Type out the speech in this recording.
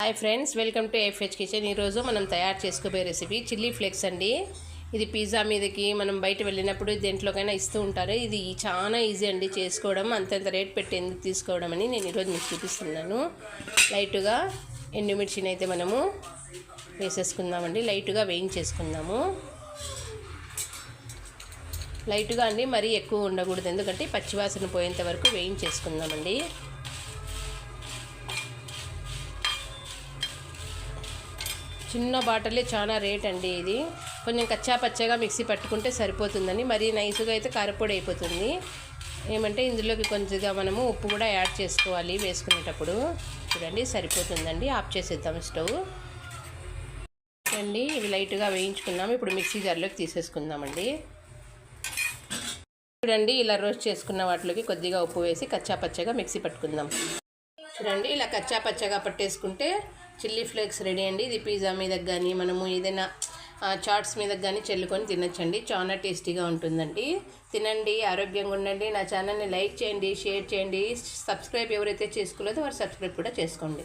Hi friends, welcome to FH kitchen. ఈరోజు మనం తయారు చేసుకోబోయే రెసిపీ చిల్లీ ఫ్లేక్స్ అండి. ఇది పిజ్జా మీదకి మనం బయట వెళ్ళినప్పుడు దేంట్లోకైనా ఇస్తూ ఉంటారు. ఇది చాలా ఈజీ అండి చేసుకోవడం. అంతంత రేట్ పెట్టి ఎందుకు తీసుకోవడం అని నేను ఈరోజు మీకు చూపిస్తున్నాను. లైట్గా ఎండుమిర్చిని అయితే మనము వేసేసుకుందామండి. లైట్గా వేయించేసుకుందాము. లైట్గా అండి, మరీ ఎక్కువ ఉండకూడదు, ఎందుకంటే పచ్చివాసన పోయేంత వరకు వేయించేసుకుందామండి. చిన్న బాటలే చాలా రేట్ అండి. ఇది కొంచెం కచ్చా పచ్చగా మిక్సీ పట్టుకుంటే సరిపోతుందండి. మరీ నైస్గా అయితే కారపొడి అయిపోతుంది. ఏమంటే ఇందులోకి కొంచెంగా మనము ఉప్పు కూడా యాడ్ చేసుకోవాలి వేసుకునేటప్పుడు. చూడండి, సరిపోతుందండి. ఆఫ్ చేసేద్దాం స్టవ్ అండి. ఇవి లైట్గా వేయించుకున్నాము. ఇప్పుడు మిక్సీ జార్లోకి తీసేసుకుందామండి. చూడండి, ఇలా రోస్ట్ చేసుకున్న వాటిలోకి కొద్దిగా ఉప్పు వేసి కచ్చా పచ్చగా మిక్సీ పట్టుకుందాం. చూడండి, ఇలా కచ్చా పచ్చగా పట్టేసుకుంటే చిల్లీ ఫ్లేక్స్ రెడీ అండి. ఇది పిజ్జా మీదకి కానీ మనము ఏదైనా చాట్స్ మీదకి కానీ చెల్లుకొని తినచ్చండి. చాలా టేస్టీగా ఉంటుందండి. తినండి, ఆరోగ్యంగా ఉండండి. నా ఛానల్ని లైక్ చేయండి, షేర్ చేయండి. సబ్స్క్రైబ్ ఎవరైతే చేసుకోలేదో వారు సబ్స్క్రైబ్ కూడా చేసుకోండి.